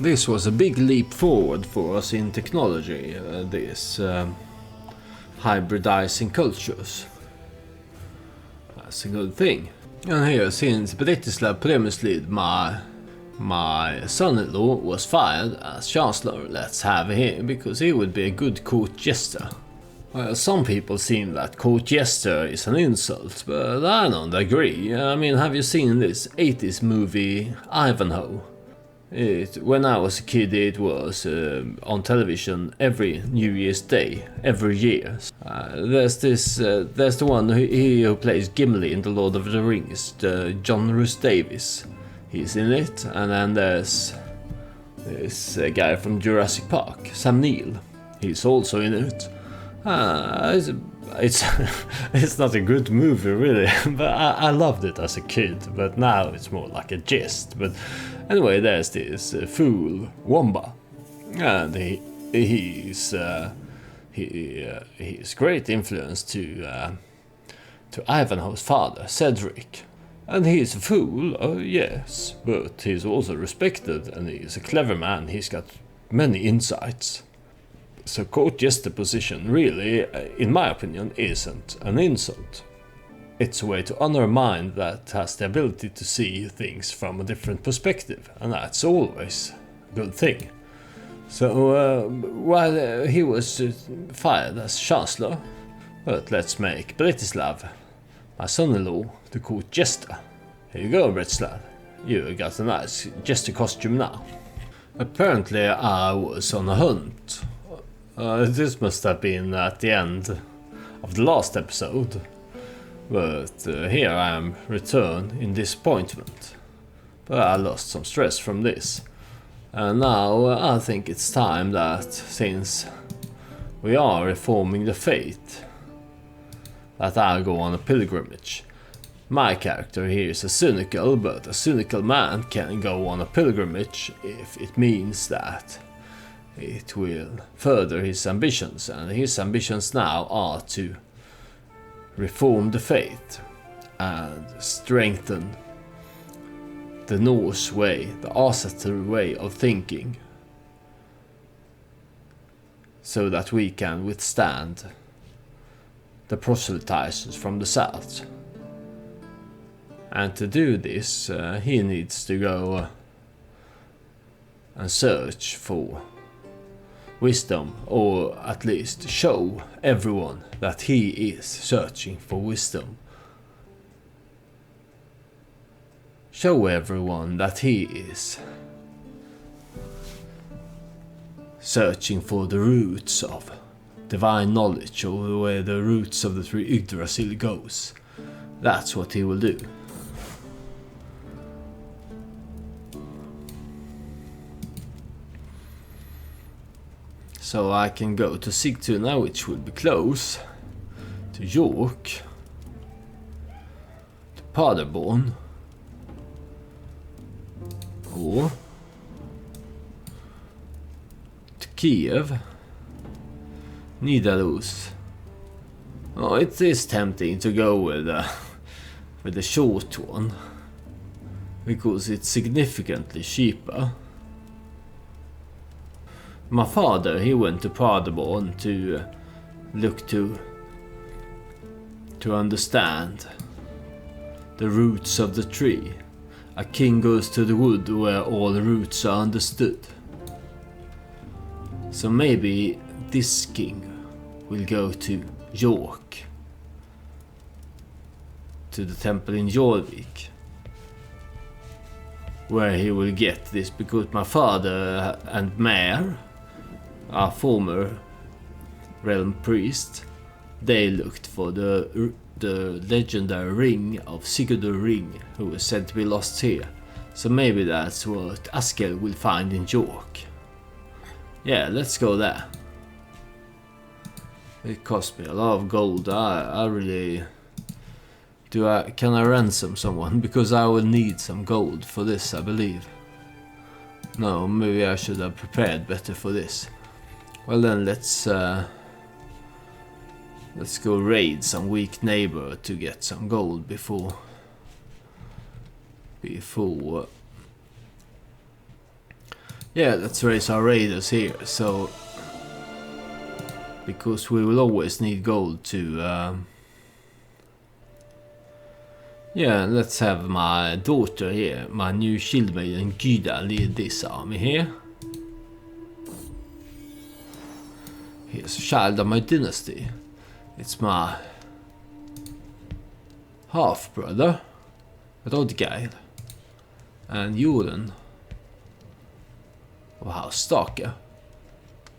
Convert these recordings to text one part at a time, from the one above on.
This was a big leap forward for us in technology, this hybridizing cultures. That's a good thing. And here, since Britislav Premislid, my son-in-law, was fired as chancellor, let's have him, because he would be a good court jester. Well, some people seem that court jester is an insult, but I don't agree. I mean, have you seen this 80s movie Ivanhoe? When I was a kid, it was on television every New Year's Day, every year. There's the one who plays Gimli in The Lord of the Rings, John Rhys Davies. He's in it, and then there's this guy from Jurassic Park, Sam Neill. He's also in it. It's not a good movie really, but I loved it as a kid. But now it's more like a jest. But anyway, there's this fool Wamba, and he's great influence to Ivanhoe's father, Cedric. And he's a fool, yes, but he's also respected, and he's a clever man. He's got many insights. So court jester position really, in my opinion, isn't an insult. It's a way to honor a mind that has the ability to see things from a different perspective, and that's always a good thing. So while he was fired as chancellor, but let's make Bretislav, my son-in-law, the court jester. Here you go, Bretislav. You got a nice jester costume now. Apparently I was on a hunt. This must have been at the end of the last episode, but here I am returned in disappointment. But I lost some stress from this, and now I think it's time that, since we are reforming the faith, that I go on a pilgrimage. My character here is a cynical, but a cynical man can go on a pilgrimage if it means that it will further his ambitions, and his ambitions now are to reform the faith and strengthen the Norse way, the ancestral way of thinking, so that we can withstand the proselytizers from the south. And to do this, he needs to go and search for wisdom, or at least show everyone that he is searching for wisdom. Show everyone that he is searching for the roots of divine knowledge, or where the roots of the three Yggdrasil goes. That's what he will do. So I can go to Sigtuna, which will be close, to York, to Paderborn, or to Kiev, Nidaros. Oh, it is tempting to go with the short one, because it's significantly cheaper. My father, he went to Paderborn to look to understand the roots of the tree. A king goes to the wood where all the roots are understood. So maybe this king will go to York, to the temple in Jorvik, where he will get this, because my father and Mayor, our former realm priest, they looked for the legendary ring of Sigurd the Ring, who was said to be lost here. So maybe that's what Askell will find in York. Yeah, let's go there. It cost me a lot of gold. I really... Can I ransom someone? Because I will need some gold for this, I believe. No, maybe I should have prepared better for this. Well then, let's go raid some weak neighbor to get some gold before Yeah, let's raise our raiders here, so... Because we will always need gold to... Yeah, let's have my daughter here, my new shield maiden Gyda, lead this army here. Here's a child of my dynasty. It's my half-brother, Rodgeir, and Jorun of House Starke.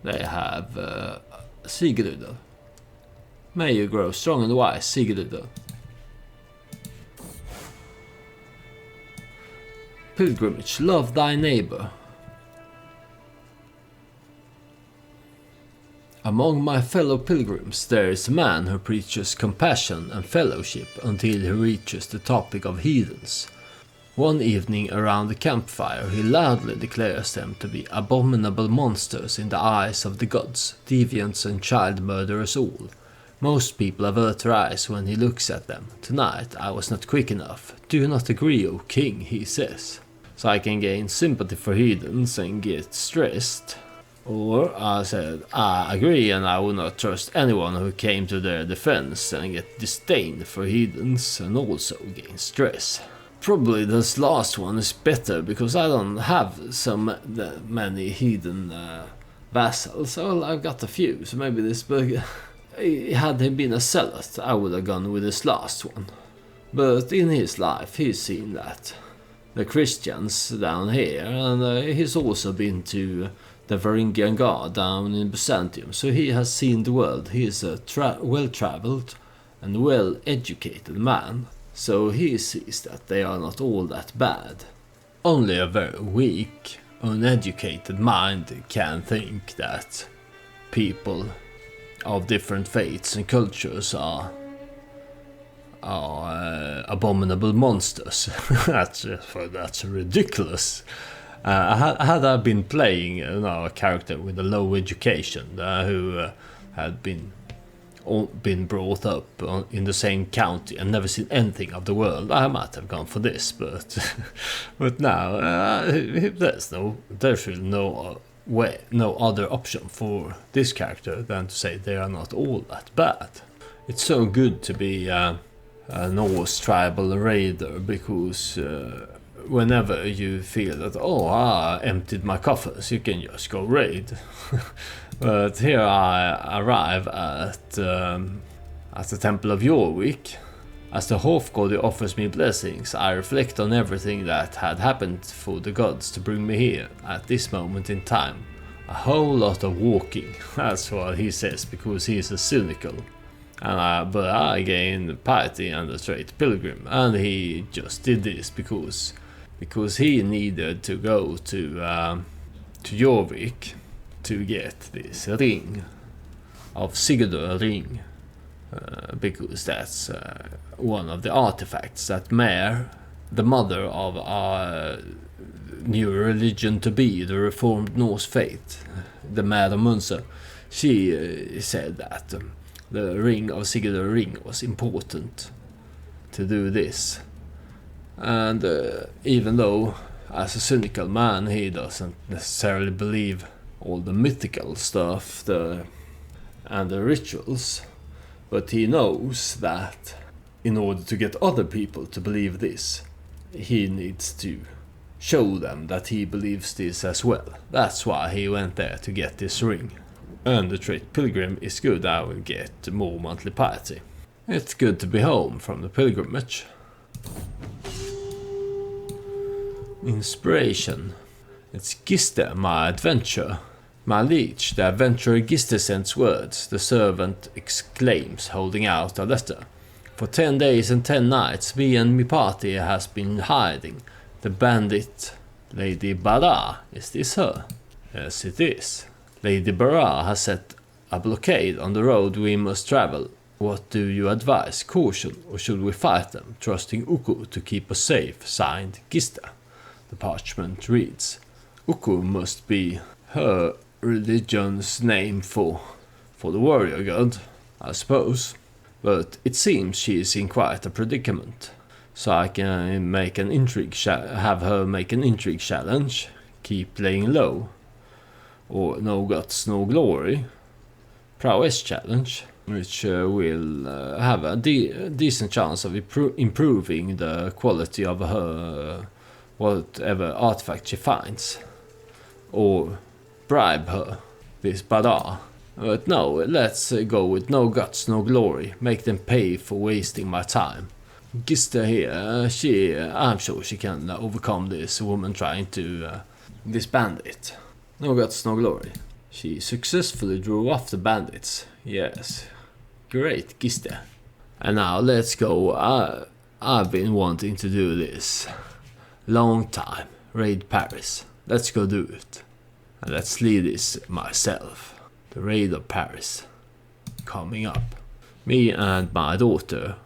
They have Sigurd. May you grow strong and wise, Sigurd. Pilgrimage, love thy neighbor. Among my fellow pilgrims there is a man who preaches compassion and fellowship until he reaches the topic of heathens. One evening around the campfire he loudly declares them to be abominable monsters in the eyes of the gods, deviants and child murderers all. Most people avert their eyes when he looks at them. Tonight I was not quick enough. Do not agree, O king, he says. So I can gain sympathy for heathens and get stressed. Or I said, I agree and I will not trust anyone who came to their defense and get disdain for heathens and also gain stress. Probably this last one is better because I don't have so many heathen vassals. Well, I've got a few, so maybe this book... Had he been a zealot, I would have gone with this last one. But in his life he's seen that. The Christians down here, and he's also been to the Varangian Guard down in Byzantium, so he has seen the world. He is a well-traveled and well-educated man, so he sees that they are not all that bad. Only a very weak, uneducated mind can think that people of different faiths and cultures are abominable monsters. that's ridiculous. Had I been playing a character with a low education who had been brought up in the same county and never seen anything of the world, I might have gone for this, but but now there's really no other option for this character than to say they are not all that bad. It's so good to be a Norse tribal raider because whenever you feel that, I emptied my coffers, you can just go raid. But here I arrive at the Temple of Jorvik. As the Hofgod offers me blessings, I reflect on everything that had happened for the gods to bring me here at this moment in time. A whole lot of walking, that's what he says, because he is a cynical. But I gained piety and a straight pilgrim, and he just did this because he needed to go to Jorvik to get this ring of Sigurd ring, because that's one of the artifacts that Mare, the mother of our new religion to be, the reformed Norse faith, the Mare of Munster, she said that the ring of Sigurd ring was important to do this. And even though as a cynical man he doesn't necessarily believe all the mythical stuff and the rituals, but he knows that in order to get other people to believe this, he needs to show them that he believes this as well. That's why he went there to get this ring. And the trait pilgrim is good, I will get more monthly piety. It's good to be home from the pilgrimage. Inspiration. It's Giste, my adventure. My liege, the adventurer Giste sends words, the servant exclaims, holding out a letter. For 10 days and 10 nights, me and me party has been hiding. The bandit, Lady Bara, is this her? Yes, it is. Lady Bara has set a blockade on the road we must travel. What do you advise? Caution, or should we fight them, trusting Uku to keep us safe? Signed, Gista. The parchment reads, Uku must be her religion's name for the warrior god, I suppose. But it seems she is in quite a predicament. So I can make an intrigue have her make an intrigue challenge. keep laying low, or no guts, no glory, prowess challenge, which will have a decent chance of improving the quality of her whatever artifact she finds, or bribe her, this bada. But no, let's go with no guts, no glory, make them pay for wasting my time. Gister here, I'm sure she can overcome this woman trying to this bandit. No guts, no glory. She successfully drew off the bandits. Yes. Great, Gister. And now let's go. I've been wanting to do this. Long time. Raid Paris. Let's go do it. And let's lead this myself. The raid of Paris. Coming up. Me and my daughter,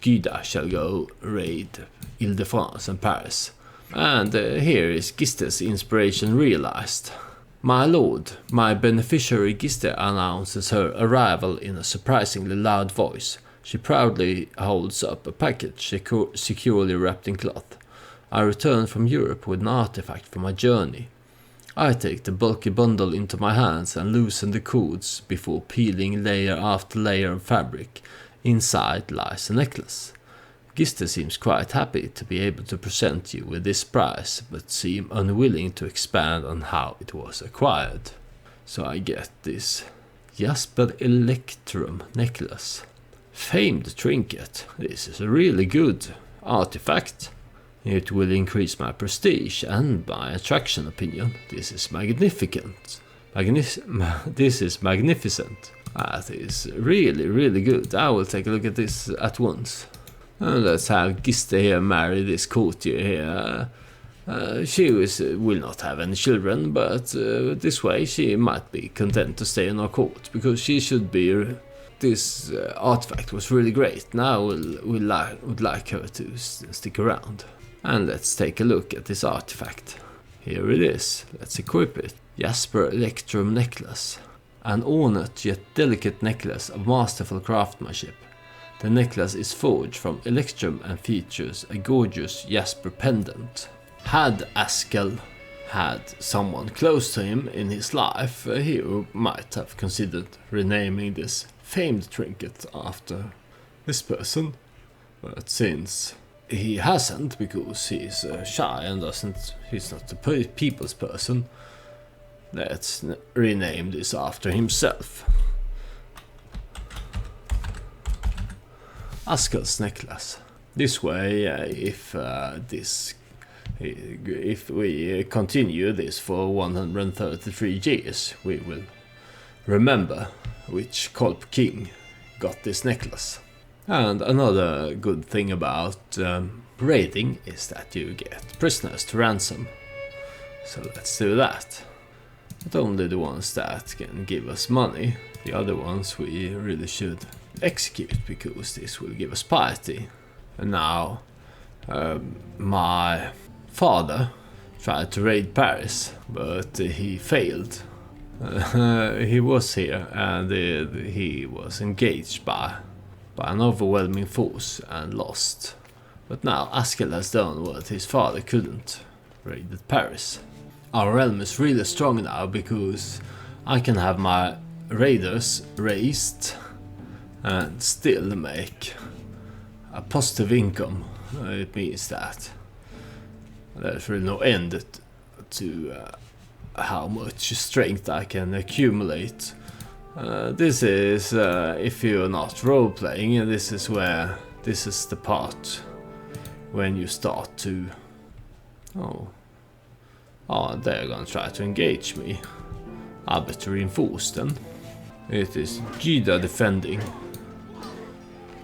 Gyda, shall go raid Ile-de-France and Paris. And here is Gister's inspiration realized. My lord, my beneficiary Gister announces her arrival in a surprisingly loud voice. She proudly holds up a package securely wrapped in cloth. I return from Europe with an artifact for my journey. I take the bulky bundle into my hands and loosen the cords before peeling layer after layer of fabric. Inside lies a necklace. Gister seems quite happy to be able to present you with this prize, but seem unwilling to expand on how it was acquired. So I get this Jasper Electrum necklace. Famed trinket. This is a really good artifact. It will increase my prestige and my attraction opinion. This is magnificent. This is magnificent. That is really, really good. I will take a look at this at once. Let's have Gister here marry this courtier here. She will not have any children, but this way she might be content to stay in our court, because she should be. This artifact was really great, and I would like her to stick around. And let's take a look at this artifact. Here it is. Let's equip it. Jasper Electrum necklace. An ornate yet delicate necklace of masterful craftsmanship. The necklace is forged from electrum and features a gorgeous jasper pendant. Had Askell had someone close to him in his life, he might have considered renaming this famed trinket after this person. But since he hasn't, because he's shy and he's not a people's person, let's rename this after himself. Askell's necklace. This way, if we continue this for 133 years, we will remember which Korp king got this necklace. And another good thing about raiding is that you get prisoners to ransom. So let's do that. Not only the ones that can give us money, the other ones we really should execute, because this will give us piety. And now my father tried to raid Paris, but he failed. He was here and he was engaged by an overwhelming force and lost. But now Askell has done what his father couldn't, raided Paris. Our realm is really strong now, because I can have my raiders raised and still make a positive income. It means that there's really no end to how much strength I can accumulate. This is, if you're not role-playing, this is the part when you start to... Oh, they're gonna try to engage me. I better reinforce them. It is Gyda defending.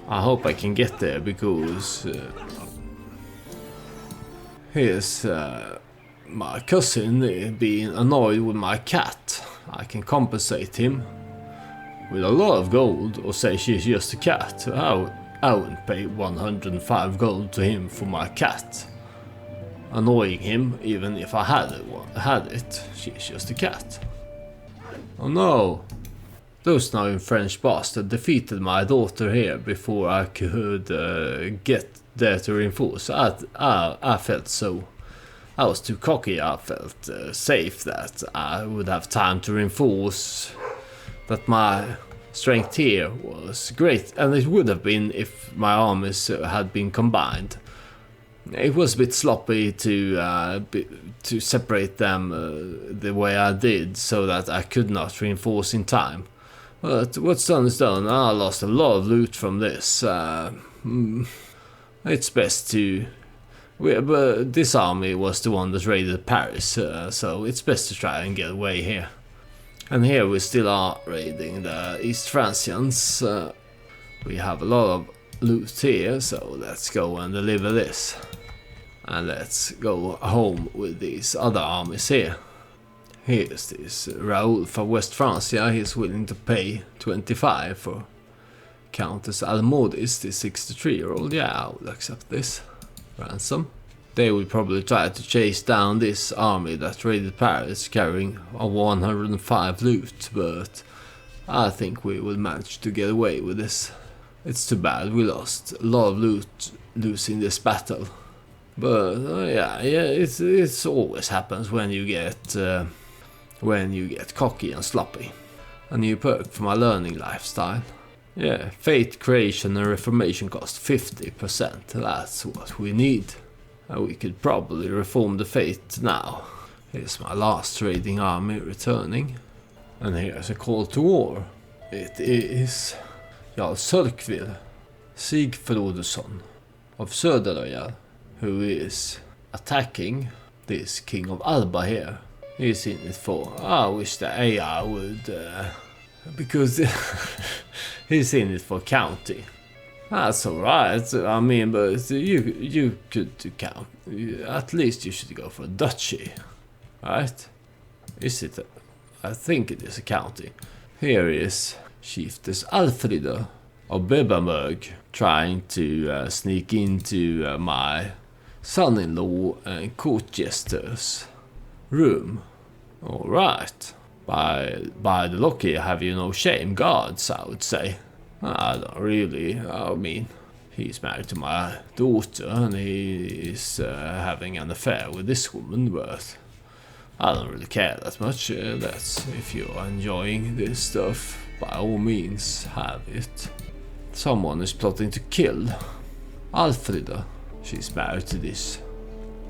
I hope I can get there, because here's my cousin being annoyed with my cat. I can compensate him with a lot of gold, or say she's just a cat. I wouldn't pay 105 gold to him for my cat. Annoying him, even if I had it. She's just a cat. Oh no! Those now in French bastard defeated my daughter here before I could get there to reinforce. I felt so I was too cocky. I felt safe that I would have time to reinforce that my strength here was great, and it would have been if my armies had been combined. It was a bit sloppy to separate them the way I did, so that I could not reinforce in time. But what's done is done. I lost a lot of loot from this. It's best to... But this army was the one that raided Paris, so it's best to try and get away here. And here we still are raiding the East Francians. We have a lot of loot here, so let's go and deliver this. And let's go home with these other armies here. Here's this Raoul from West Francia. He's willing to pay 25 for Countess Almodis, the 63-year-old. Yeah, I will accept this ransom. They will probably try to chase down this army that raided Paris carrying a 105 loot, but I think we will manage to get away with this. It's too bad we lost a lot of loot losing this battle. But yeah, it always happens when you get cocky and sloppy. A new perk for my learning lifestyle. Yeah, faith creation and reformation cost 50%. That's what we need. And we could probably reform the faith now. Here's my last raiding army returning. And here's a call to war. It is Jarl Sörkvill Sigfridsson of Söderöja, who is attacking this king of Alba here. He's in it for... I wish the AI would... because he's in it for county. That's alright, I mean, but you could count. At least you should go for a duchy, right? Is it? I think it is a county. Here is Chieftess Alfrida of Beberberg trying to sneak into my son-in-law and court jester's room. Alright. By the look here, have you no shame, gods, I would say. I don't really. I mean, he's married to my daughter and he is having an affair with this woman, but I don't really care that much. That's if you're enjoying this stuff, by all means, have it. Someone is plotting to kill Alfrida. She's married to this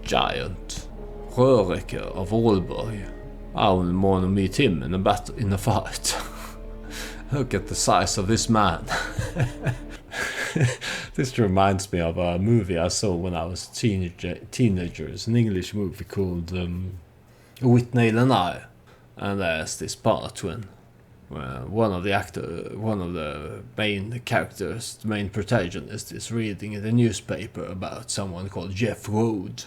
giant Röreker of Aalborg. I would want to meet him in a fight. Look at the size of this man. This reminds me of a movie I saw when I was teenagers, an English movie called wtih and I. And there's this part when one of the main characters, the main protagonist, is reading in the newspaper about someone called Jeff Rode.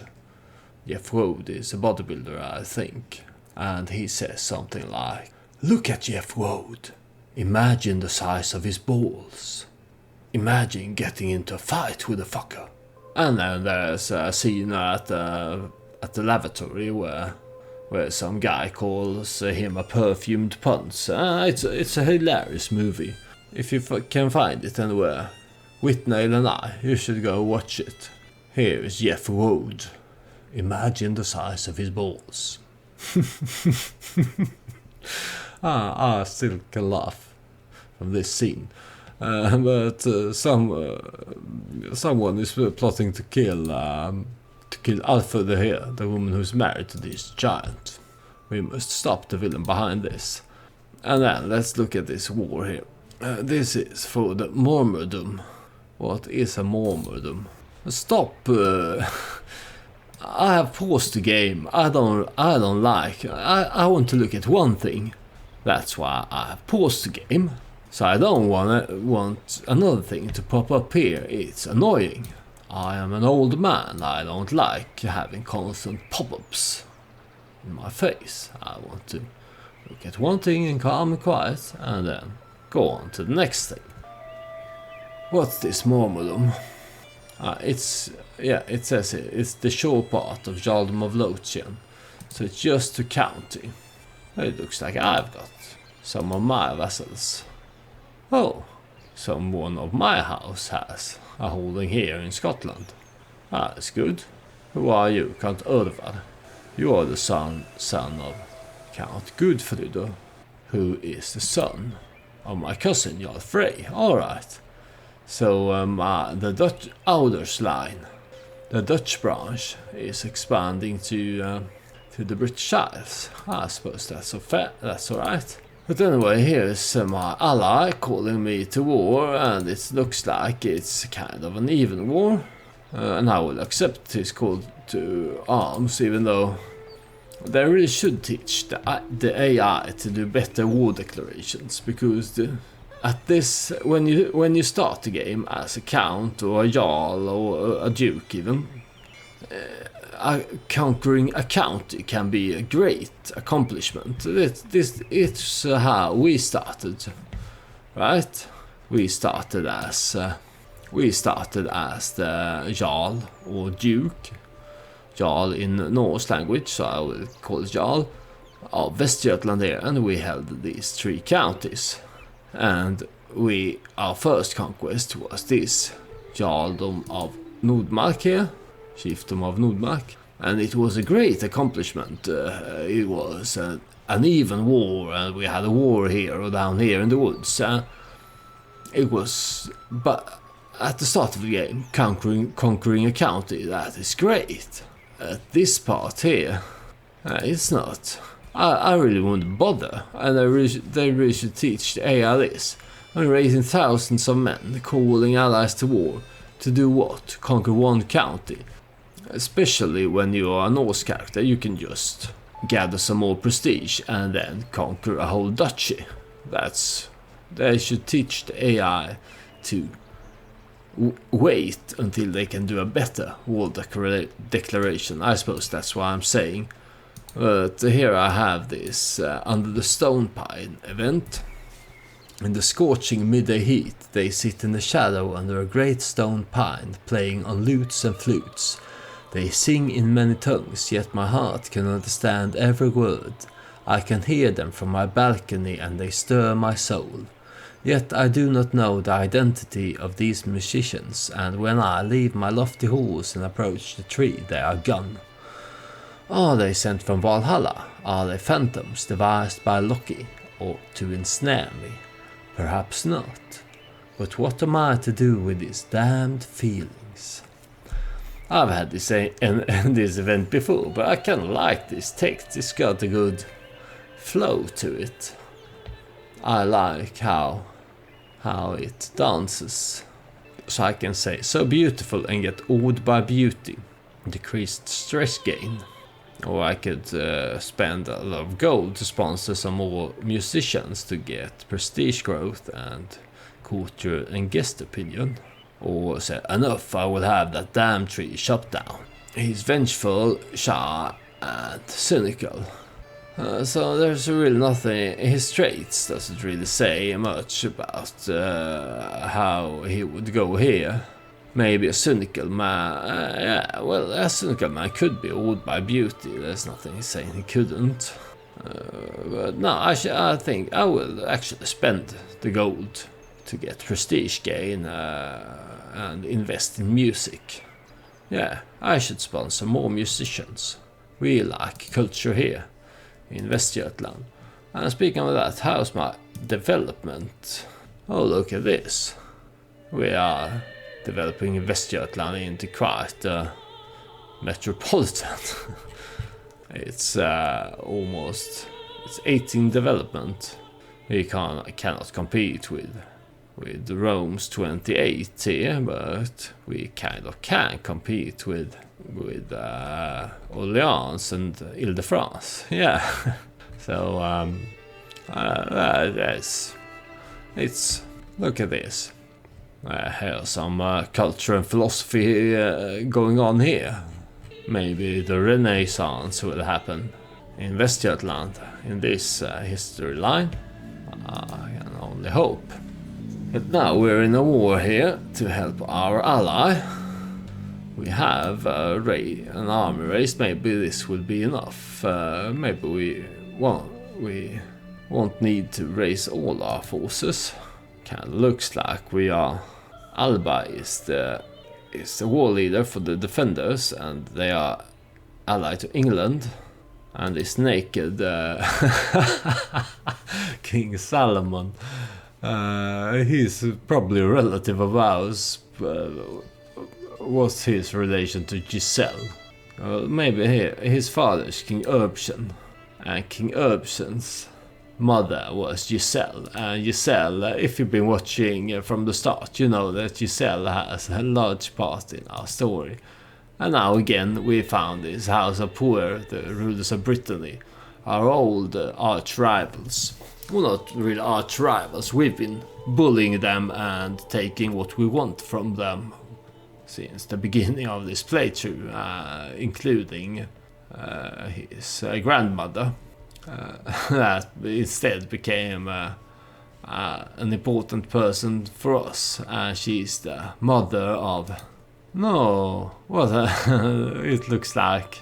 Jeff Rode is a bodybuilder, I think. And he says something like, "Look at Jeff Rode. Imagine the size of his balls. Imagine getting into a fight with a fucker." And then there's a scene at the lavatory where some guy calls him a perfumed punch. It's a hilarious movie. If you can find it anywhere, wtih and I, you should go watch it. Here is Jeff Rode. Imagine the size of his balls. I still can laugh from this scene. But someone is plotting to kill Alfrida here, the woman who's married to this giant. We must stop the villain behind this. And then let's look at this war here. This is for the Mormordom. What is a Mormordom? Stop. I have paused the game. I don't like. I want to look at one thing. That's why I have paused the game. So I don't want another thing to pop up here. It's annoying. I am an old man. I don't like having constant pop-ups in my face. I want to look at one thing and calm and quiet, and then go on to the next thing. What's this Mormordom? It says here, it's the shore part of Jarldom of Lothian, so it's just a county. It looks like I've got some of my vassals. Oh, someone of my house has a holding here in Scotland. That's good. Who are you, Count Örvar? You are the son of Count Gudfrido, who is the son of my cousin Jarl Frey. Alright. So the Dutch Auders line, the Dutch branch, is expanding to the British Isles. I suppose that's fair. That's alright. But anyway, here's my ally calling me to war, and it looks like it's kind of an even war. And I will accept his call to arms, even though they really should teach the AI to do better war declarations, because when you start the game as a count or a jarl or a duke even, conquering a county can be a great accomplishment. It's how we started, right? We started as the jarl or duke. Jarl in Norse language, so I will call it Jarl of Västergötland here, and we held these 3 counties. And our first conquest was this Jarldom of Nordmark here, Chiefdom of Nordmark, and it was a great accomplishment. It was an even war, and we had a war here or down here in the woods. It was, but at the start of the game, conquering a county, that is great. At this part here, it's not. I really wouldn't bother, and they really should teach the AI this. I'm raising thousands of men, calling allies to war. To do what? Conquer one county. Especially when you are a Norse character, you can just gather some more prestige and then conquer a whole duchy. They should teach the AI to wait until they can do a better war declaration. I suppose that's what I'm saying. But here I have this Under the Stone Pine event. In the scorching midday heat, they sit in the shadow under a great stone pine, playing on lutes and flutes. They sing in many tongues, yet my heart can understand every word. I can hear them from my balcony, and they stir my soul. Yet I do not know the identity of these musicians, and when I leave my lofty halls and approach the tree, they are gone. Are they sent from Valhalla? Are they phantoms devised by Loki, or to ensnare me? Perhaps not. But what am I to do with these damned feelings? I've had this event before, but I kinda like this text. It's got a good flow to it. I like how it dances. So I can say, so beautiful and get awed by beauty. Decreased stress gain. Or I could spend a lot of gold to sponsor some more musicians to get prestige growth and courtier and guest opinion. Or say, enough, I will have that damn tree chopped down. He's vengeful, shy, and cynical. So there's really nothing, his traits doesn't really say much about how he would go here. Maybe a cynical man, yeah, well, a cynical man could be awed by beauty, there's nothing saying he couldn't. But no, I think I will actually spend the gold to get prestige gain and invest in music. Yeah, I should sponsor more musicians. We like culture here in Västergötland. And speaking of that, how's my development? Oh, look at this. We are developing Västergötland into quite a metropolitan. It's almost, it's 18 development. We cannot compete with Rome's 28 here, but we kind of can compete with Orleans and Ile-de-France. Yeah. So it's look at this. Here's some culture and philosophy going on here. Maybe the Renaissance will happen in Västergötland in this history line. I can only hope. But now we're in a war here to help our ally. We have an army raised. Maybe this will be enough. Maybe we won't need to raise all our forces. Kind of looks like we are. Alba is is the war leader for the defenders, and they are allied to England. And this naked King Solomon, he's probably a relative of ours. What's his relation to Giselle? Maybe his father is King Erbsen, and King Erbsen's mother was Giselle. And Giselle, if you've been watching from the start, you know that Giselle has a large part in our story. And now again we found this House of Poor, the rulers of Brittany, our old arch rivals. Well, not really arch rivals, we've been bullying them and taking what we want from them since the beginning of this playthrough, including his grandmother, that instead became an important person for us. She's the mother of... No, what it looks like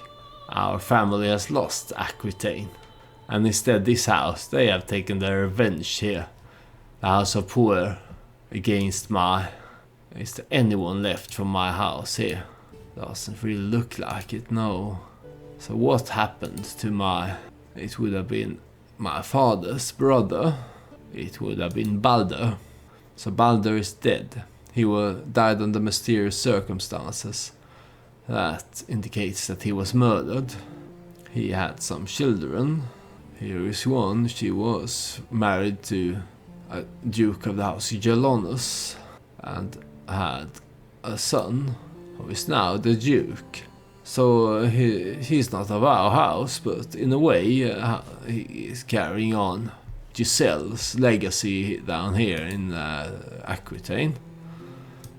our family has lost Aquitaine. And instead this house, they have taken their revenge here. The House of Poor against my... Is there anyone left from my house here? Doesn't really look like it, no. So what happened to my... It would have been my father's brother. It would have been Balder. So Balder is dead. He died under mysterious circumstances. That indicates that he was murdered. He had some children. Here is one. She was married to a Duke of the House Gelonus and had a son who is now the Duke. So he's not of our house, but in a way he is carrying on Giselle's legacy down here in Aquitaine.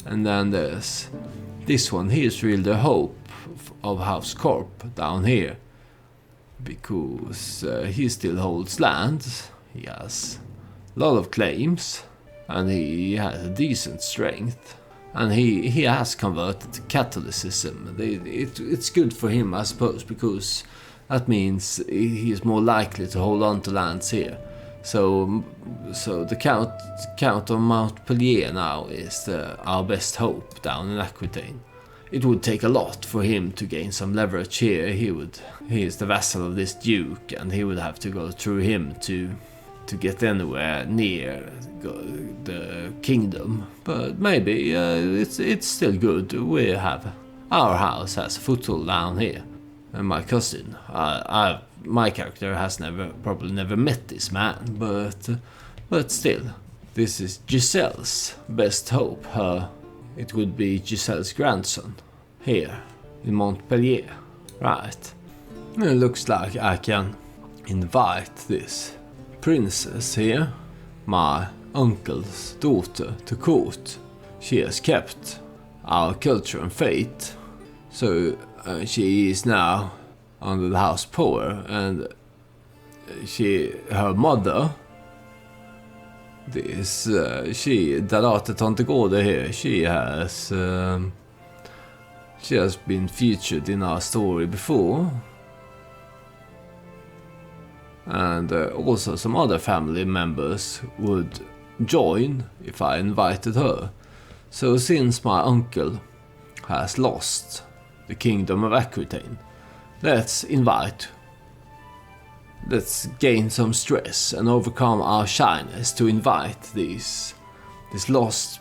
And then there's this one. He is really the hope of House Korp down here, because he still holds land. He has a lot of claims, and he has a decent strength, and he has converted to Catholicism. It's good for him, I suppose, because that means he is more likely to hold on to lands here. So the Count of Montpellier now is our best hope down in Aquitaine. It would take a lot for him to gain some leverage here. He is the vassal of this duke, and he would have to go through him to get anywhere near the kingdom. But maybe it's still good. Our house has a foothold down here, and my cousin, my character has probably never met this man, but still, this is Giselle's best hope. It would be Giselle's grandson here in Montpellier, right? It looks like I can invite this princess here, my uncle's daughter, to court. She has kept our culture and faith, so she is now under the House Power, and her mother, där Tate Gårde here, she has been featured in our story before, and also some other family members would join if I invited her. So since my uncle has lost the kingdom of Aquitaine, let's gain some stress and overcome our shyness to invite these lost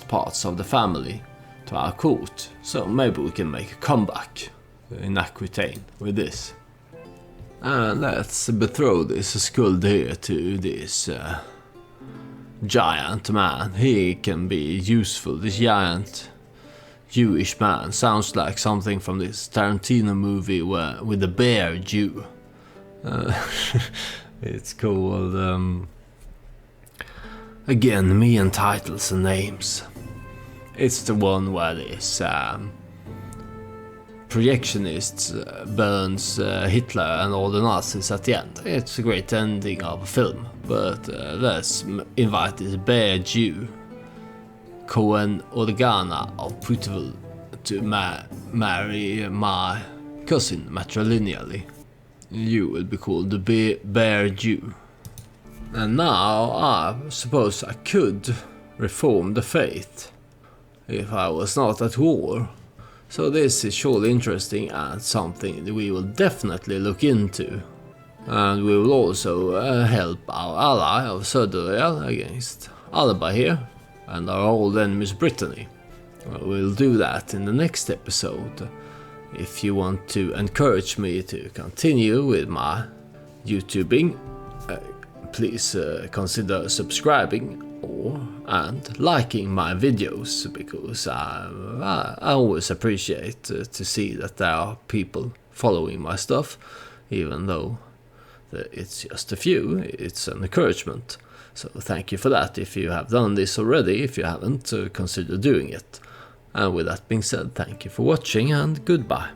parts of the family to our court. So maybe we can make a comeback in Aquitaine with this. And let's betroth this Skuld here to this giant man. He can be useful. This giant Jewish man sounds like something from this Tarantino movie with the bear Jew. It's called again, me and titles and names. It's the one where this projectionist burns Hitler and all the Nazis at the end. It's a great ending of a film, but let's invite this bear Jew, Cohen Organa of Puterville, to marry my cousin matrilineally. You will be called the bear Jew. And now I suppose I could reform the faith. if I was not at war. So this is surely interesting and something that we will definitely look into. And we will also help our ally of Söderreal against Alba here and our old enemies Brittany. We'll do that in the next episode. If you want to encourage me to continue with my YouTubing, please consider subscribing and liking my videos, because I always appreciate to see that there are people following my stuff, even though it's just a few. It's an encouragement. So thank you for that if you have done this already. If you haven't, consider doing it. And with that being said, thank you for watching and goodbye.